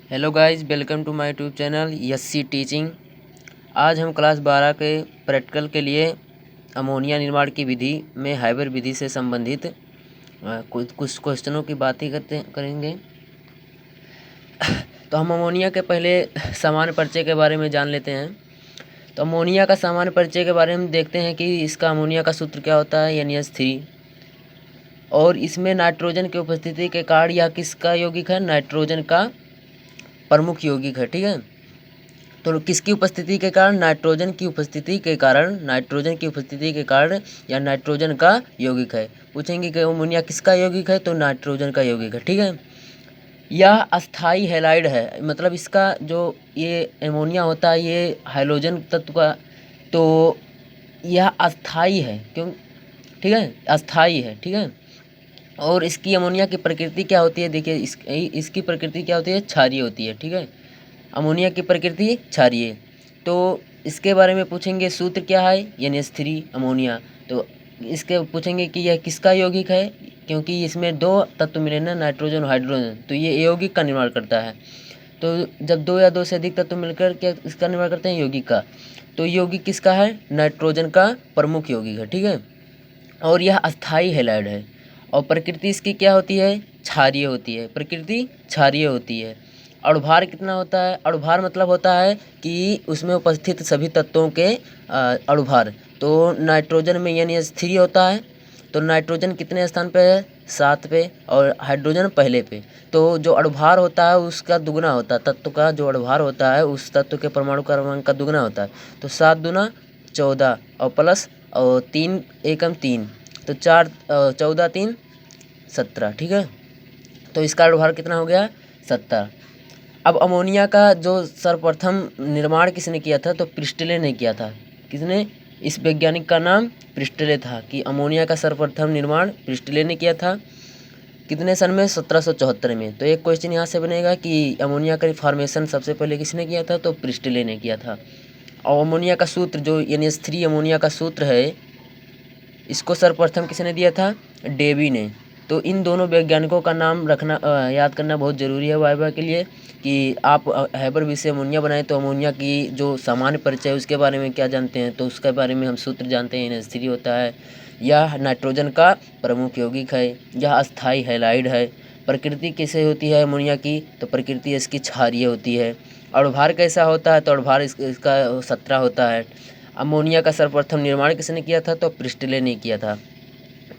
Hello guys, welcome to my YouTube channel यस्सी teaching. आज हम क्लास 12 के प्रैक्टिकल के लिए अमोनिया निर्माण की विधि में हाइबर विधि से संबंधित कुछ क्वेश्चनों की बातें करेंगे। तो हम अमोनिया के पहले सामान्य परिचय के बारे में जान लेते हैं। तो अमोनिया का सामान्य परिचय के बारे में देखते हैं कि इसका अमोनिया का सूत्र क्या होता है, NH3। और इसमें नाइट्रोजन की उपस्थिति के कारण यह किसका यौगिक है, नाइट्रोजन का प्रमुख यौगिक है। ठीक है, तो किसकी उपस्थिति के कारण, नाइट्रोजन की उपस्थिति के कारण, या नाइट्रोजन का यौगिक है। पूछेंगे कि अमोनिया किसका यौगिक है, तो नाइट्रोजन का यौगिक है। ठीक है, यह अस्थाई हैलाइड है, मतलब इसका जो ये अमोनिया होता है ये हाइड्रोजन तत्व का, तो यह अस्थाई है। क्यों? ठीक है, अस्थाई है। ठीक है, और इसकी अमोनिया की प्रकृति क्या होती है, देखिए इसकी प्रकृति क्या होती है, क्षारीय होती है। ठीक है, अमोनिया की प्रकृति क्षारीय। तो इसके बारे में पूछेंगे, सूत्र क्या है, NH3 अमोनिया। तो इसके पूछेंगे कि यह किसका यौगिक है, क्योंकि इसमें दो तत्व मिले ना, नाइट्रोजन और हाइड्रोजन, तो ये यौगिक का निर्माण करता है। तो जब दो या दो से अधिक तत्व मिलकर क्या इसका निर्माण करते हैं, यौगिक का। तो यौगिक किसका है, नाइट्रोजन का प्रमुख यौगिक है। ठीक है, और यह अस्थाई हैलाइड है। और प्रकृति इसकी क्या होती है, क्षारीय होती है। प्रकृति क्षारीय होती है। अणुभार कितना होता है, अणुभार मतलब होता है कि उसमें उपस्थित सभी तत्वों के अणुभार। तो नाइट्रोजन में NH3 होता है, तो नाइट्रोजन कितने स्थान पे है, 7 पे, और हाइड्रोजन पहले पे। तो जो अणुभार होता है उसका दुगना होता है, तत्व का जो अणुभार होता है उस तत्व के परमाणु क्रमांक का दुगना होता है। तो 7 दूना 14 और प्लस और 3 एकम 3, तो 4 14 3 17। ठीक है, तो इसका अणुभार कितना हो गया, 70। अब अमोनिया का जो सर्वप्रथम निर्माण किसने किया था, तो प्रिस्टले ने किया था। किसने? इस वैज्ञानिक का नाम प्रिस्टले था, कि अमोनिया का सर्वप्रथम निर्माण प्रिस्टले ने किया था। कितने सन में, 1774 में। तो एक क्वेश्चन यहाँ से बनेगा कि अमोनिया का फॉर्मेशन सबसे पहले किसने किया था, तो प्रिस्टले ने किया था। और अमोनिया का सूत्र जो NH3 अमोनिया का सूत्र है, इसको सर्वप्रथम किसने दिया था, डेवी ने। तो इन दोनों वैज्ञानिकों का नाम रखना याद करना बहुत ज़रूरी है वाइवा के लिए, कि आप हैबर विधि से अमोनिया बनाएं तो अमोनिया की जो सामान्य परिचय है उसके बारे में क्या जानते हैं, तो उसके बारे में हम सूत्र जानते हैं। NH3 होता है, यह नाइट्रोजन का प्रमुख यौगिक है, यह अस्थाई हैलाइड है। प्रकृति कैसे होती है अमोनिया की, तो प्रकृति इसकी क्षारीय होती है। अणुभार कैसा होता है, तो अणुभार इसका 17 होता है। अमोनिया का सर्वप्रथम निर्माण किसने किया था, तो प्रिस्टले ने किया था।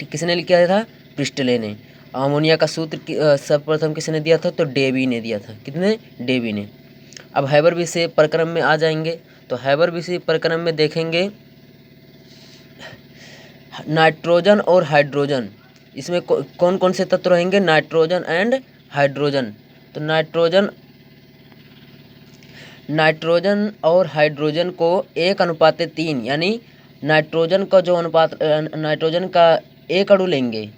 ठीक, किसने किया था, प्रिस्टले ने। अमोनिया का सूत्र सर्वप्रथम किसने दिया था, तो डेवी ने दिया था। कितने, डेवी ने। अब हैबर विषय प्रक्रम में आ जाएंगे। तो हैबर विषय प्रक्रम में देखेंगे नाइट्रोजन और हाइड्रोजन, इसमें कौन कौन से तत्व रहेंगे, नाइट्रोजन एंड हाइड्रोजन। तो नाइट्रोजन और हाइड्रोजन को 1:3, यानी नाइट्रोजन का जो अनुपात, नाइट्रोजन का एक अणु लेंगे,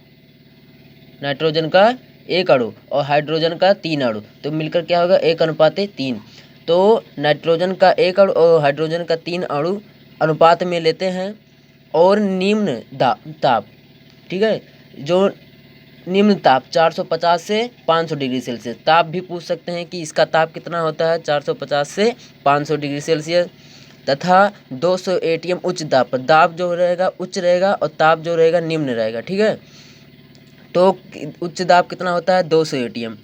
नाइट्रोजन का एक अणु और हाइड्रोजन का 3 अणु, तो मिलकर क्या होगा, 1:3। तो नाइट्रोजन का एक अणु और हाइड्रोजन का 3 अणु अनुपात में लेते हैं। और निम्न ताप, ठीक है, जो निम्न ताप 450 से 500 डिग्री सेल्सियस, ताप भी पूछ सकते हैं कि इसका ताप कितना होता है, 450 से 500 डिग्री सेल्सियस, तथा 200 ATM उच्च दाब पर, दाब जो रहेगा उच्च रहेगा और ताप जो रहेगा निम्न रहेगा। ठीक है, तो उच्च दाब कितना होता है, 200 ATM।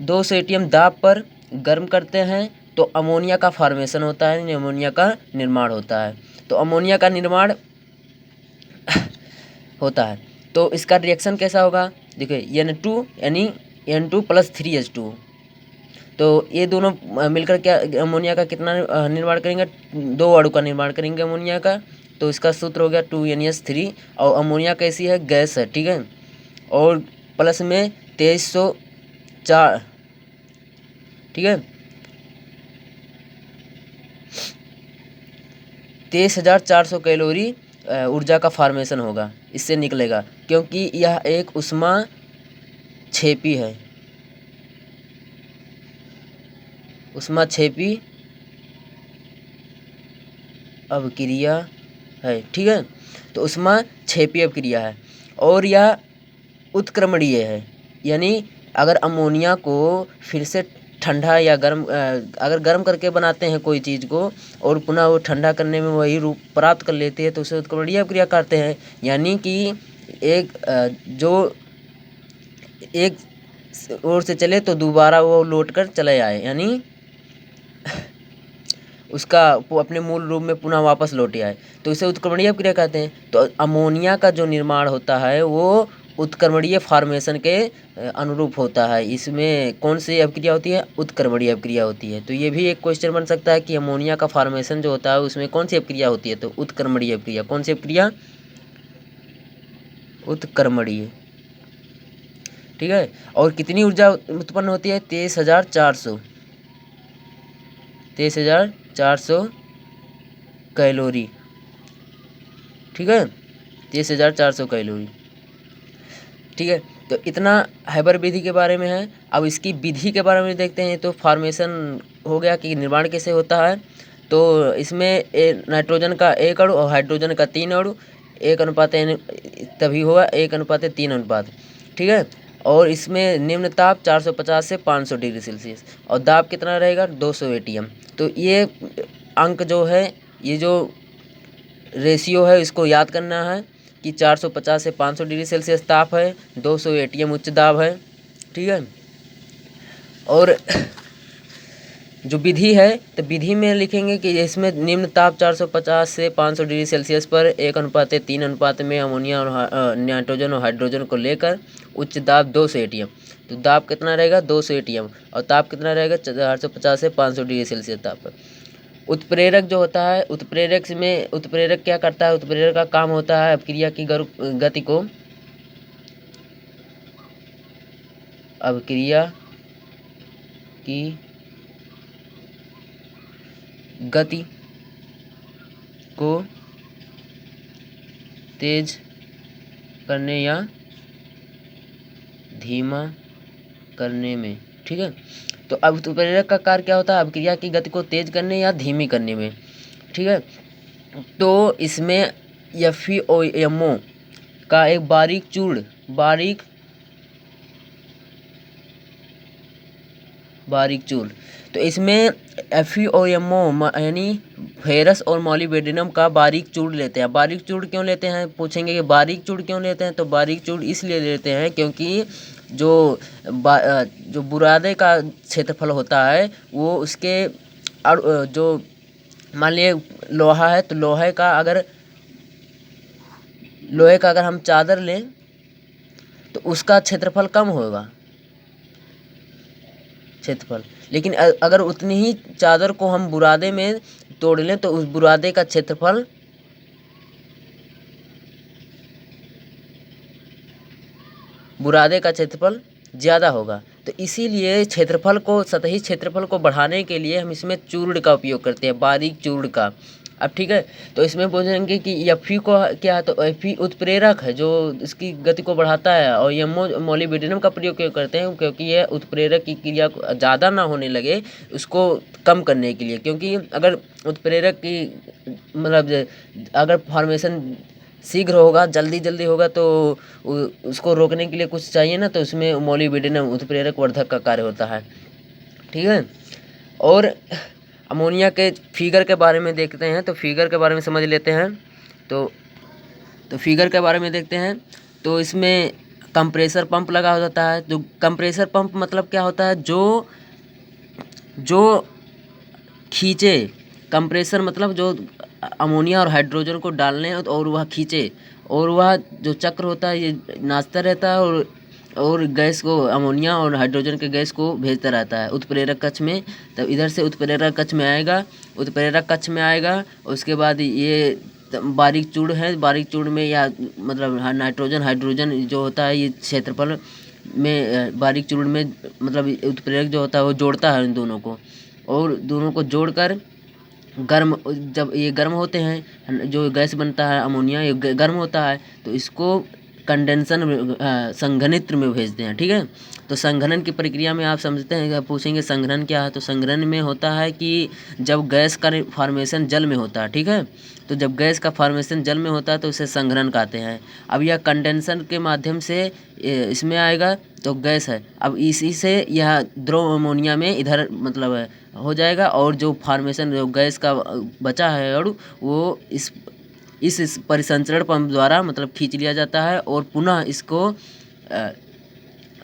200 ATM दाब पर गर्म करते हैं तो अमोनिया का फॉर्मेशन होता है, अमोनिया का निर्माण होता है। तो अमोनिया का निर्माण होता है, तो इसका रिएक्शन कैसा होगा, देखिए N2 यानी N2 + 3H2। तो ये दोनों मिलकर क्या अमोनिया का कितना निर्माण करेंगे, 2 अणु का निर्माण करेंगे अमोनिया का। तो इसका सूत्र हो गया 2NH3। और अमोनिया कैसी है, गैस है। ठीक है, और प्लस में 2304, ठीक है, 23,400 कैलोरी ऊर्जा का फॉर्मेशन होगा, इससे निकलेगा, क्योंकि यह एक उष्मा क्षेपी है, उष्मा क्षेपी अभिक्रिया है। ठीक है, तो उष्मा क्षेपी अभिक्रिया है, और यह उत्क्रमणीय है, यानी अगर अमोनिया को फिर से ठंडा या गर्म अगर गर्म करके बनाते हैं कोई चीज़ को और पुनः वो ठंडा करने में वही रूप प्राप्त कर लेती है तो उसे उत्क्रमणीय अभिक्रिया कहते हैं। यानी कि एक जो एक ओर से चले तो दोबारा वो लौट कर चले आए, यानी उसका अपने मूल रूप में पुनः वापस लौट आए, तो इसे उत्क्रमणीय अभिक्रिया कहते हैं। तो अमोनिया का जो निर्माण होता है वो उत्क्रमणीय फॉर्मेशन के अनुरूप होता है। इसमें कौन सी अभिक्रिया होती है? उत्क्रमणीय अभिक्रिया होती है। तो ये भी एक क्वेश्चन बन सकता है कि अमोनिया का फॉर्मेशन जो होता है उसमें कौन सी अभिक्रिया होती है? तो उत्क्रमणीय अभिक्रिया। कौन सी अभिक्रिया? उत्क्रमणीय। ठीक है। और कितनी ऊर्जा उत्पन्न होती है? 23,400 कैलोरी। ठीक है, 23,400 कैलोरी। ठीक है, तो इतना हैबर विधि के बारे में है। अब इसकी विधि के बारे में देखते हैं। तो फॉर्मेशन हो गया कि निर्माण कैसे होता है। तो इसमें नाइट्रोजन का 1 अणु और हाइड्रोजन का 3 अणु, 1 अनुपात तभी होगा 1 अनुपात 3 अनुपात। ठीक है, और इसमें निम्न ताप 450 से 500 डिग्री सेल्सियस और दाब कितना रहेगा? 200 ATM। तो ये अंक जो है, ये जो रेशियो है इसको याद करना है कि 450 से 500 डिग्री सेल्सियस ताप है, 200 ATM उच्च दाब है। ठीक है, और जो विधि है तो विधि में लिखेंगे कि इसमें निम्न ताप 450 से 500 डिग्री सेल्सियस पर 1 अनुपात 3 अनुपात में अमोनिया और नाइट्रोजन और हाइड्रोजन को लेकर उच्च दाब 200 ATM। तो दाब कितना रहेगा? 200 ATM और ताप कितना रहेगा? 450 से 500 डिग्री सेल्सियस ताप पर। उत्प्रेरक जो होता है, उत्प्रेरक क्या करता है? उत्प्रेरक का काम होता है अभिक्रिया की गति को अभिक्रिया की गति को तेज करने या धीमा करने में। ठीक है, तो अब उत्प्रेरक का कार्य क्या होता है? अभिक्रिया की गति को तेज करने या धीमी करने में। ठीक है, तो इसमें FeOMO का एक बारीक चूर्ण, तो इसमें FeOMO यानी फेरस और मोलिब्डेनम का बारीक चूर्ण लेते हैं। बारीक चूर्ण क्यों लेते हैं? पूछेंगे कि बारीक चूर्ण क्यों लेते हैं? तो बारीक चूर्ण इसलिए लेते हैं क्योंकि जो बुरादे का क्षेत्रफल होता है वो उसके जो मान लिए लोहा है तो लोहे का अगर हम चादर लें तो उसका क्षेत्रफल कम होगा लेकिन अगर उतनी ही चादर को हम बुरादे में तोड़ लें तो उस बुरादे का क्षेत्रफल ज़्यादा होगा। तो इसीलिए सतही क्षेत्रफल को बढ़ाने के लिए हम इसमें चूर्ण का उपयोग करते हैं, बारीक चूर्ण का। अब ठीक है, तो इसमें पूछेंगे कि Fe को क्या है? तो Fe उत्प्रेरक है जो इसकी गति को बढ़ाता है, और मोलिब्डेनम का प्रयोग क्यों करते हैं? क्योंकि यह उत्प्रेरक की क्रिया ज़्यादा ना होने लगे उसको कम करने के लिए। क्योंकि अगर उत्प्रेरक की अगर फॉर्मेशन शीघ्र होगा, जल्दी होगा तो उसको रोकने के लिए कुछ चाहिए ना, तो उसमें मोलिब्डेनम उत्प्रेरक वर्धक का कार्य होता है। ठीक है, और अमोनिया के फिगर के बारे में देखते हैं। तो फिगर के बारे में समझ लेते हैं। तो फिगर के बारे में देखते हैं। तो इसमें कंप्रेसर पंप लगा होता है। जो कंप्रेसर पंप मतलब क्या होता है? जो खींचे, कंप्रेसर मतलब जो अमोनिया और हाइड्रोजन को डालने और वह खींचे, और वह जो चक्र होता है ये नाचता रहता है और गैस को, अमोनिया और हाइड्रोजन के गैस को भेजता रहता है उत्प्रेरक कक्ष में। तब इधर से उत्प्रेरक कक्ष में आएगा। उसके बाद ये बारीक चूर्ण है, बारीक चूर्ण में या मतलब नाइट्रोजन हाइड्रोजन जो होता है ये क्षेत्रफल में बारीक चूर्ण में मतलब उत्प्रेरक जो होता है वो जोड़ता है इन दोनों को, और दोनों को जोड़कर जब ये गर्म होते हैं, जो गैस बनता है अमोनिया ये गर्म होता है, तो इसको कंडेंसर में संघनित्र में भेजते हैं। ठीक है, तो संघनन की प्रक्रिया में आप समझते हैं, आप पूछेंगे संघनन क्या है, तो संघनन में होता है कि जब गैस का फॉर्मेशन जल में होता है, ठीक है, तो जब गैस का फॉर्मेशन जल में होता है तो उसे संघनन कहते हैं। अब यह कंडेंसर के माध्यम से इसमें आएगा तो गैस है, अब इसी से यह द्रव अमोनिया में इधर मतलब हो जाएगा, और जो फॉर्मेशन जो गैस का बचा है अणु वो इस परिसंचरण पंप द्वारा मतलब खींच लिया जाता है, और पुनः इसको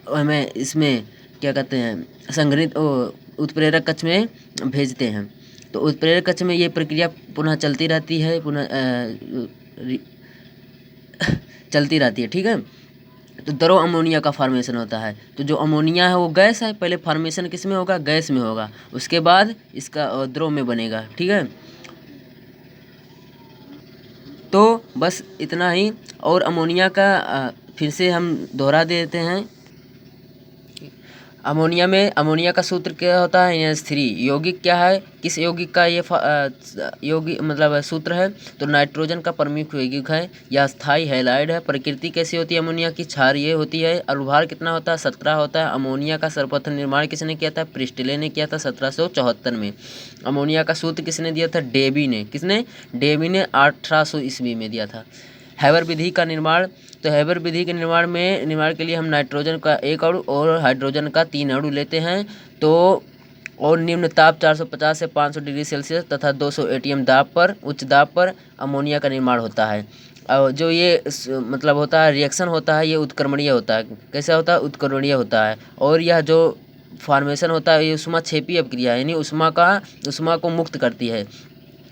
हमें इसमें क्या कहते हैं संग्रहित उत्प्रेरक कक्ष में भेजते हैं। तो उत्प्रेरक कक्ष में ये प्रक्रिया पुनः चलती रहती है, चलती रहती है, ठीक है। तो द्रव अमोनिया का फॉर्मेशन होता है। तो जो अमोनिया है वो गैस है, पहले फॉर्मेशन किस में होगा, गैस में होगा, उसके बाद इसका द्रव में बनेगा, ठीक है। तो बस इतना ही। और अमोनिया का फिर से हम दोहरा देते हैं। अमोनिया का सूत्र क्या होता है, NH3। यौगिक क्या है, किस यौगिक का ये यौगिक मतलब सूत्र है, तो नाइट्रोजन का प्रमुख यौगिक है, या स्थायी हैलाइड है। प्रकृति कैसी होती है अमोनिया की, क्षारीय होती है। अनुभार कितना होता है, 17 होता है। अमोनिया का सर्वप्रथम निर्माण किसने किया था, प्रिस्टले ने किया था 1774 में। अमोनिया का सूत्र किसने दिया था, डेवी ने। किसने, डेवी ने 1800 ईस्वी में दिया था। हैबर विधि का निर्माण, तो हैबर विधि के निर्माण के लिए हम नाइट्रोजन का 1 अणु और हाइड्रोजन का 3 अणु लेते हैं। तो और निम्न ताप 450 से 500 डिग्री सेल्सियस तथा 200 ATM दाब पर, उच्च दाब पर अमोनिया का निर्माण होता है। और जो ये मतलब होता है रिएक्शन होता है, ये उत्क्रमणीय होता है। कैसा होता है, उत्क्रमणीय होता है। और यह जो फॉर्मेशन होता है ये ऊष्माक्षेपी अभिक्रिया, यानी ऊष्मा को मुक्त करती है।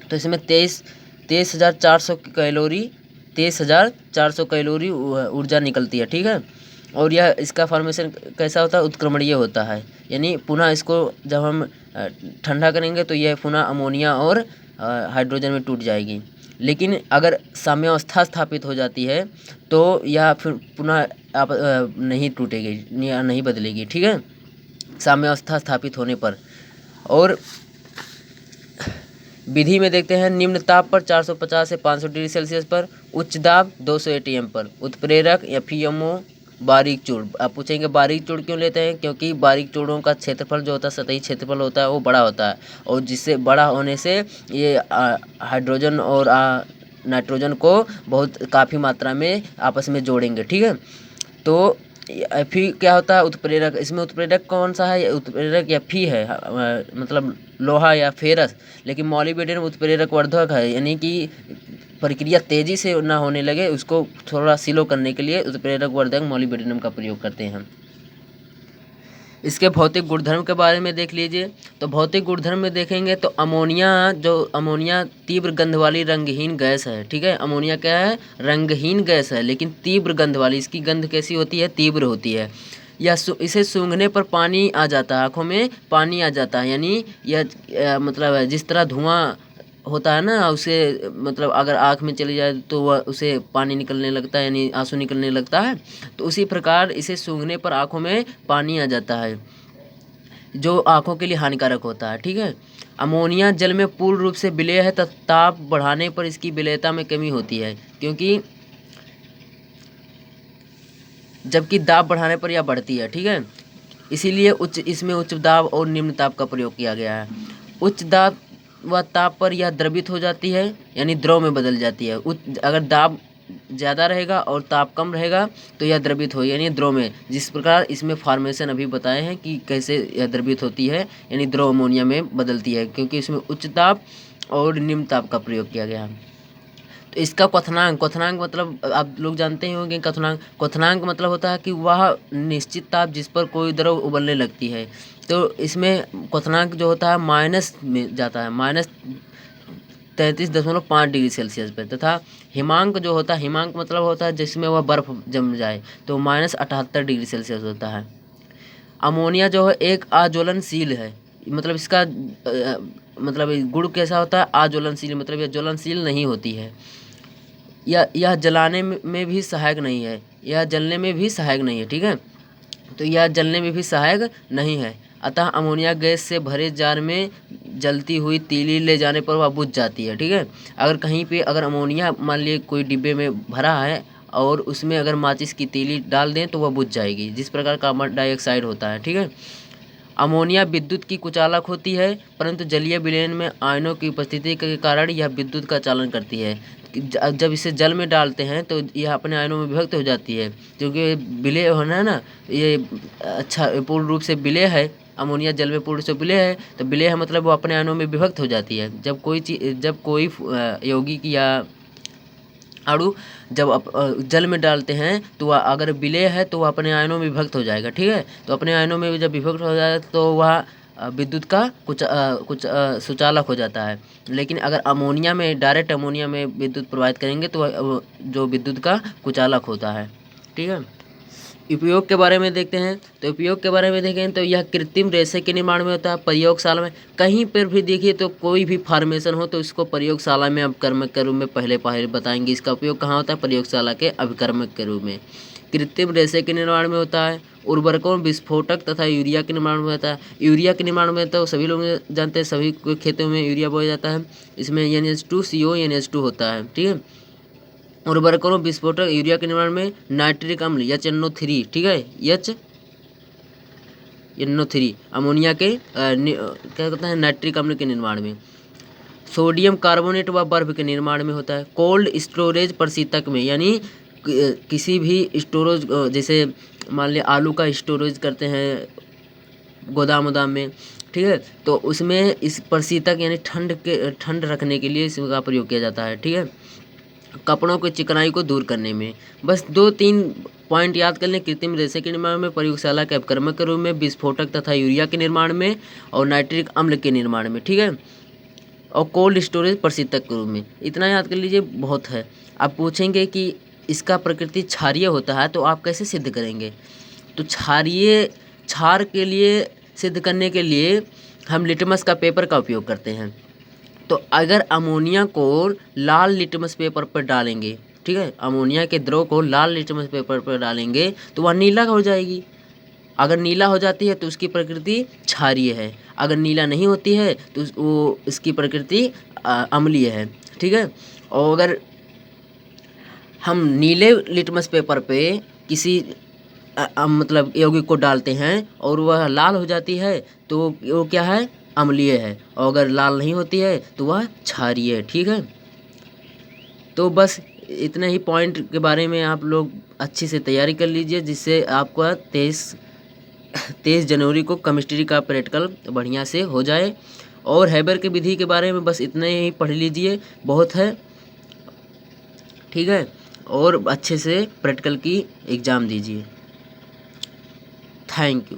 तो इसमें 23,400 कैलोरी 23,400 कैलोरी ऊर्जा निकलती है, ठीक है। और यह इसका फॉर्मेशन कैसा होता है, उत्क्रमणीय होता है, यानी पुनः इसको जब हम ठंडा करेंगे तो यह पुनः अमोनिया और हाइड्रोजन में टूट जाएगी। लेकिन अगर साम्यावस्था स्थापित हो जाती है तो यह फिर पुनः नहीं टूटेगी या नहीं बदलेगी, ठीक है, साम्यावस्था स्थापित होने पर। और विधि में देखते हैं, निम्न ताप पर 450 से 500 डिग्री सेल्सियस पर, उच्च दाब 200 ATM पर, उत्प्रेरक FeMO बारीक चूर्ण। आप पूछेंगे बारीक चूर्ण क्यों लेते हैं, क्योंकि बारीक चूर्णों का क्षेत्रफल जो होता है, सतही क्षेत्रफल होता है वो बड़ा होता है, और जिससे बड़ा होने से ये हाइड्रोजन और नाइट्रोजन को बहुत काफ़ी मात्रा में आपस में जोड़ेंगे, ठीक है। तो Fe क्या होता है, उत्प्रेरक। इसमें उत्प्रेरक कौन सा है, उत्प्रेरक Fe है, मतलब लोहा या फेरस। लेकिन मॉलिब्डेनम उत्प्रेरक वर्धक है, यानी कि प्रक्रिया तेजी से ना होने लगे उसको थोड़ा स्लो करने के लिए उत्प्रेरक वर्धक मॉलिब्डेनम का प्रयोग करते हैं। इसके भौतिक गुणधर्म के बारे में देख लीजिए। तो भौतिक गुणधर्म में देखेंगे तो अमोनिया तीव्र गंध वाली रंगहीन गैस है, ठीक है। अमोनिया क्या है, रंगहीन गैस है, लेकिन तीव्र गंध वाली। इसकी गंध कैसी होती है, तीव्र होती है। या इसे सूंघने पर पानी आ जाता है, आँखों में पानी आ जाता है, यानी यह मतलब जिस तरह धुआं होता है ना, उसे मतलब अगर आँख में चली जाए तो वह उसे पानी निकलने लगता है, यानी आंसू निकलने लगता है। तो उसी प्रकार इसे सूंघने पर आँखों में पानी आ जाता है, जो आँखों के लिए हानिकारक होता है, ठीक है। अमोनिया जल में पूर्ण रूप से विलेय है, तथा ताप बढ़ाने पर इसकी विलेयता में कमी होती है, जबकि दाब बढ़ाने पर यह बढ़ती है, ठीक है। इसीलिए इसमें उच्च दाब और निम्न ताप का प्रयोग किया गया है। उच्च दाब व ताप पर यह द्रवित हो जाती है, यानी द्रव में बदल जाती है। अगर दाब ज़्यादा रहेगा और ताप कम रहेगा तो यह द्रवित हो, यानी द्रव में। जिस प्रकार इसमें फॉर्मेशन अभी बताए हैं कि कैसे यह द्रवित होती है, यानी द्रव अमोनिया में बदलती है, क्योंकि इसमें उच्च ताप और निम्न ताप का प्रयोग किया गया है। तो इसका क्वथनांक मतलब आप लोग जानते ही होंगे। क्वथनांक मतलब होता है कि वह निश्चित ताप जिस पर कोई द्रव उबलने लगती है। तो इसमें क्वथनांक जो होता है माइनस में जाता है, -33.5 डिग्री सेल्सियस पर। तथा हिमांक जो होता है, हिमांक मतलब होता है जिसमें वह बर्फ़ जम जाए, तो -78 डिग्री सेल्सियस होता है। अमोनिया जो है एक अज्वलनशील है, मतलब इसका मतलब गुण कैसा होता है, अज्वलनशील, मतलब यह ज्वलनशील नहीं होती है। यह जलाने में भी सहायक नहीं है, यह जलने में भी सहायक नहीं है, ठीक है। तो यह जलने में भी सहायक नहीं है। अतः अमोनिया गैस से भरे जार में जलती हुई तीली ले जाने पर वह बुझ जाती है, ठीक है। अगर कहीं पे अगर अमोनिया मान लीजिए कोई डिब्बे में भरा है और उसमें अगर माचिस की तीली डाल दें तो वह बुझ जाएगी, जिस प्रकार कार्बन डाइऑक्साइड होता है। ठीक है। अमोनिया विद्युत की कुचालक होती है, परंतु जलीय विलयन में आयनों की उपस्थिति के कारण यह विद्युत का चालन करती है। जब इसे जल में डालते हैं तो यह अपने आयनों में विभक्त हो जाती है, क्योंकि विलय होना है ना, ये अच्छा पूर्ण रूप से विलय है। अमोनिया जल में पूर्ण रूप से विलय है, तो विलय है मतलब वो अपने आयनों में विभक्त हो जाती है। जब कोई यौगिक या अणु जब जल में डालते हैं तो वह अगर विलेय है तो वह अपने आयनों में विभक्त हो जाएगा। ठीक है। तो अपने आयनों में जब विभक्त हो जाएगा तो वह विद्युत का कुछ सुचालक हो जाता है। लेकिन अगर अमोनिया में डायरेक्ट अमोनिया में विद्युत प्रवाहित करेंगे तो वह जो विद्युत का कुचालक होता है। ठीक है। उपयोग के बारे में देखते हैं। तो उपयोग के बारे में देखें तो यह कृत्रिम रेशे के निर्माण में होता है। प्रयोगशाला में कहीं पर भी देखिए तो कोई भी फॉर्मेशन हो तो इसको प्रयोगशाला में अभिकर्मक के रूप में पहले बताएंगे। इसका उपयोग कहाँ होता है? प्रयोगशाला के अभिकर्मक के रूप में। कृत्रिम रेशे के निर्माण में होता है। उर्वरकों, विस्फोटक तथा यूरिया के निर्माण में होता है। यूरिया के निर्माण में तो सभी लोग जानते हैं, सभी खेतों में यूरिया बोया जाता है। इसमें NH2CO NH2 होता है। ठीक है। उर्वरकों, विस्फोटक, यूरिया के निर्माण में नाइट्रिक अम्ल HNO3, ठीक है, NO3 अमोनिया के क्या कहते हैं, नाइट्रिक अम्ल के निर्माण में। सोडियम कार्बोनेट व बर्फ के निर्माण में होता है। कोल्ड स्टोरेज प्रशीतक में, यानी किसी भी स्टोरेज, जैसे मान लिया आलू का स्टोरेज करते हैं गोदाम में, ठीक है, तो उसमें इस प्रशीतक यानी ठंड रखने के लिए इसका प्रयोग किया जाता है। ठीक है। कपड़ों की चिकनाई को दूर करने में। बस 2-3 पॉइंट याद कर लें। कृत्रिम रेशे के निर्माण में, प्रयोगशाला के अपकर्मक के रूप में, विस्फोटक तथा यूरिया के निर्माण में, और नाइट्रिक अम्ल के निर्माण में। ठीक है। और कोल्ड स्टोरेज प्रशीतक के रूप में। इतना याद कर लीजिए, बहुत है। आप पूछेंगे कि इसका प्रकृति क्षारीय होता है तो आप कैसे सिद्ध करेंगे? तो क्षार के लिए सिद्ध करने के लिए हम लिटमस का पेपर का उपयोग करते हैं। तो अगर अमोनिया को लाल लिटमस पेपर पर डालेंगे, ठीक है, अमोनिया के द्रव को लाल लिटमस पेपर पर डालेंगे तो वह नीला हो जाएगी। अगर नीला हो जाती है तो उसकी प्रकृति क्षारीय है। अगर नीला नहीं होती है तो वो इसकी प्रकृति अम्लीय है। ठीक है। और अगर हम नीले लिटमस पेपर पे किसी मतलब यौगिक को डालते हैं और वह लाल हो जाती है तो वो क्या है? अम्लीय है। और अगर लाल नहीं होती है तो वह क्षारीय है। ठीक है। तो बस इतने ही पॉइंट के बारे में आप लोग अच्छे से तैयारी कर लीजिए, जिससे आपका 23 जनवरी को केमिस्ट्री का प्रैक्टिकल बढ़िया से हो जाए। और हैबर की विधि के बारे में बस इतने ही पढ़ लीजिए, बहुत है। ठीक है। और अच्छे से प्रैक्टिकल की एग्ज़ाम दीजिए। Thank you.